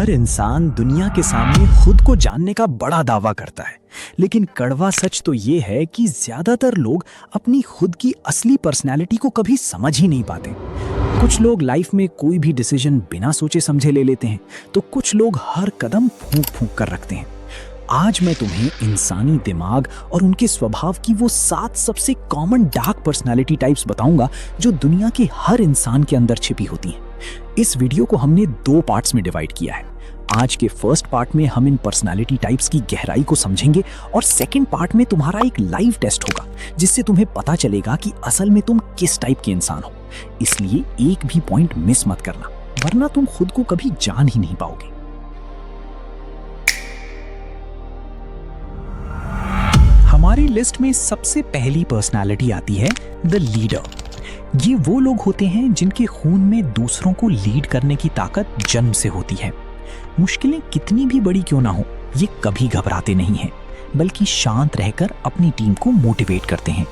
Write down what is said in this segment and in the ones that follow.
हर इंसान दुनिया के सामने खुद को जानने का बड़ा दावा करता है, लेकिन कड़वा सच तो ये है कि ज्यादातर लोग अपनी खुद की असली पर्सनैलिटी को कभी समझ ही नहीं पाते। कुछ लोग लाइफ में कोई भी डिसीजन बिना सोचे समझे ले लेते हैं, तो कुछ लोग हर कदम फूंक फूंक कर रखते हैं। आज मैं तुम्हें इंसानी दिमाग और उनके स्वभाव की वो 7 सबसे कॉमन डार्क पर्सनालिटी टाइप्स बताऊंगा जो दुनिया के हर इंसान के अंदर छिपी होती हैं। इस वीडियो को हमने 2 पार्ट्स में डिवाइड किया है। आज के फर्स्ट पार्ट में हम इन पर्सनालिटी टाइप्स की गहराई को समझेंगे और सेकंड पार्ट में तुम्हारा एक लाइव टेस्ट होगा जिससे तुम्हें पता चलेगा कि असल में तुम किस टाइप के इंसान हो। इसलिए एक भी पॉइंट मिस मत करना, वरना तुम खुद को कभी जान ही नहीं पाओगे। हमारी लिस्ट में सबसे पहली पर्सनालिटी आती है द लीडर। ये वो लोग होते हैं जिनके खून में दूसरों को लीड करने की ताकत जन्म से होती है। मुश्किलें कितनी भी बड़ी क्यों ना हो, ये कभी घबराते नहीं हैं, बल्कि शांत रहकर अपनी टीम को मोटिवेट करते हैं।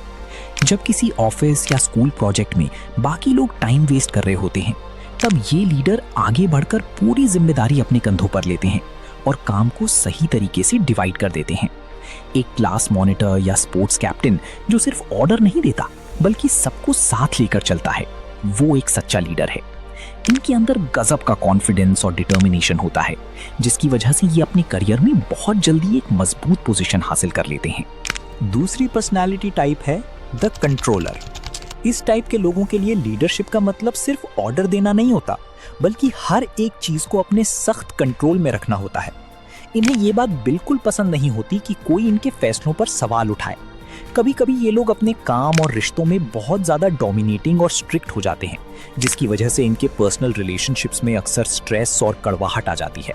जब किसी ऑफिस या स्कूल प्रोजेक्ट में बाकी लोग टाइम वेस्ट कर रहे होते हैं, तब ये लीडर आगे बढ़कर पूरी जिम्मेदारी अपने कंधों पर लेते हैं और काम को सही तरीके से डिवाइड कर देते हैं। एक क्लास मॉनिटर या स्पोर्ट्स कैप्टन जो सिर्फ ऑर्डर नहीं देता बल्कि सबको साथ लेकर चलता है, वो एक सच्चा लीडर है। इनके अंदर गजब का कॉन्फिडेंस और डिटर्मिनेशन होता है, जिसकी वजह से ये अपने करियर में बहुत जल्दी एक मजबूत पोजीशन हासिल कर लेते हैं। दूसरी पर्सनालिटी टाइप है द कंट्रोलर। इस टाइप के लोगों के लिए लीडरशिप का मतलब सिर्फ ऑर्डर देना नहीं होता, बल्कि हर एक चीज को अपने सख्त कंट्रोल में रखना होता है। इन्हें ये बात बिल्कुल पसंद नहीं होती कि कोई इनके फैसलों पर सवाल उठाए। कभी कभी ये लोग अपने काम और रिश्तों में बहुत ज़्यादा डोमिनेटिंग और स्ट्रिक्ट हो जाते हैं, जिसकी वजह से इनके पर्सनल रिलेशनशिप्स में अक्सर स्ट्रेस और कड़वाहट आ जाती है।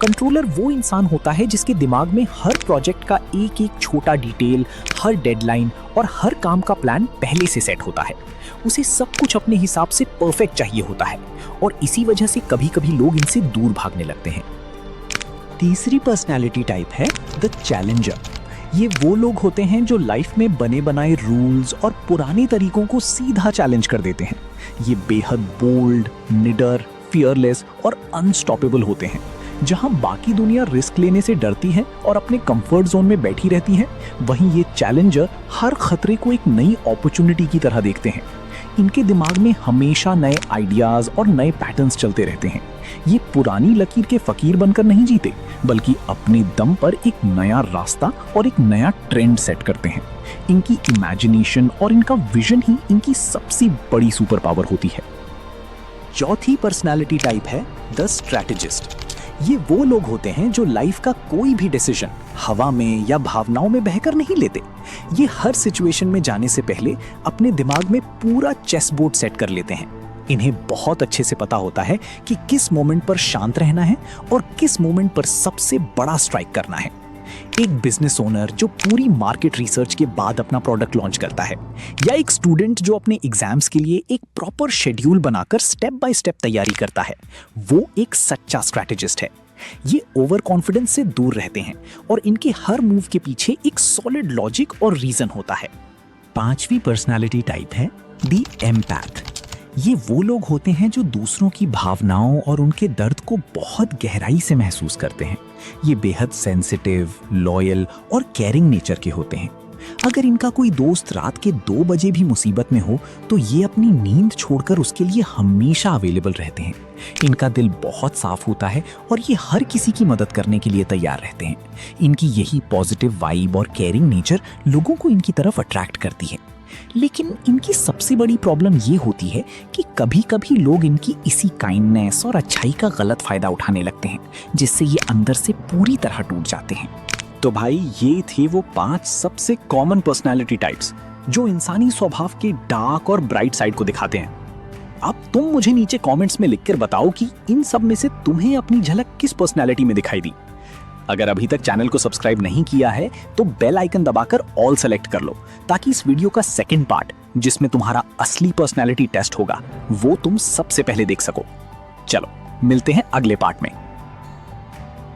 कंट्रोलर वो इंसान होता है जिसके दिमाग में हर प्रोजेक्ट का एक एक छोटा डिटेल, हर डेडलाइन और हर काम का प्लान पहले से सेट होता है। उसे सब कुछ अपने हिसाब से परफेक्ट चाहिए होता है और इसी वजह से कभी कभी लोग इनसे दूर भागने लगते हैं। तीसरी पर्सनैलिटी टाइप है द चैलेंजर। ये वो लोग होते हैं जो लाइफ में बने बनाए रूल्स और पुराने तरीकों को सीधा चैलेंज कर देते हैं। ये बेहद बोल्ड, निडर, फियरलेस और अनस्टॉपेबल होते हैं। जहां बाकी दुनिया रिस्क लेने से डरती है और अपने कंफर्ट जोन में बैठी रहती है, वहीं ये चैलेंजर हर खतरे को एक नई अपॉर्चुनिटी की तरह देखते हैं। इनके दिमाग में हमेशा नए आइडियाज और नए पैटर्न्स चलते रहते हैं। ये पुरानी लकीर के फकीर बनकर नहीं जीते, बल्कि अपने दम पर एक नया रास्ता और एक नया ट्रेंड सेट करते हैं। इनकी इमेजिनेशन और इनका विजन ही इनकी सबसे बड़ी सुपर पावर होती है। चौथी पर्सनालिटी टाइप है द स्ट्रैटेजिस्ट। ये वो लोग होते हैं जो लाइफ का कोई भी डिसीजन हवा में या भावनाओं में बहकर नहीं लेते। ये हर सिचुएशन में जाने से पहले अपने दिमाग में पूरा चेस बोर्ड सेट कर लेते हैं। इन्हें बहुत अच्छे से पता होता है कि किस मोमेंट पर शांत रहना है और किस मोमेंट पर सबसे बड़ा स्ट्राइक करना है। एक बिजनेस ओनर जो पूरी मार्केट रिसर्च के बाद अपना प्रोडक्ट लॉन्च करता है, या एक स्टूडेंट जो अपने एग्जाम्स के लिए एक प्रॉपर शेड्यूल बनाकर स्टेप बाय स्टेप तैयारी करता है, वो एक सच्चा स्ट्रैटेजिस्ट है। ये ओवर कॉन्फिडेंस से दूर रहते हैं और इनके हर मूव के पीछे एक सॉलिड लॉजिक और रीजन होता है। पांचवी पर्सनालिटी टाइप है द एम्पैथ। ये वो लोग होते हैं जो दूसरों की भावनाओं और उनके दर्द को बहुत गहराई से महसूस करते हैं। ये बेहद सेंसिटिव, लॉयल और केयरिंग नेचर के होते हैं। अगर इनका कोई दोस्त रात के 2 बजे भी मुसीबत में हो, तो ये अपनी नींद छोड़कर उसके लिए हमेशा अवेलेबल रहते हैं। इनका दिल बहुत साफ होता है और ये हर किसी की मदद करने के लिए तैयार रहते हैं। इनकी यही पॉजिटिव वाइब और केयरिंग नेचर लोगों को इनकी तरफ अट्रैक्ट करती है। लेकिन इनकी सबसे बड़ी प्रॉब्लम ये होती है कि कभी कभी लोग इनकी इसी काइंडनेस और अच्छाई का गलत फायदा उठाने लगते हैं, जिससे ये अंदर से पूरी तरह टूट जाते हैं। तो भाई, ये थे वो 5 सबसे कॉमन पर्सनालिटी टाइप्स जो इंसानी स्वभाव के डार्क और ब्राइट साइड को दिखाते हैं। अब तुम मुझे नीचे कमेंट्स में लिखकर बताओ कि इन सब में से तुम्हें अपनी झलक किस पर्सनालिटी में दिखाई दी। अगर अभी तक चैनल को सब्सक्राइब नहीं किया है तो बेल आइकन दबाकर ऑल सेलेक्ट कर लो, ताकि इस वीडियो का सेकंड पार्ट, जिसमें तुम्हारा असली पर्सनालिटी टेस्ट होगा, वो तुम सबसे पहले देख सको। चलो मिलते हैं अगले पार्ट में।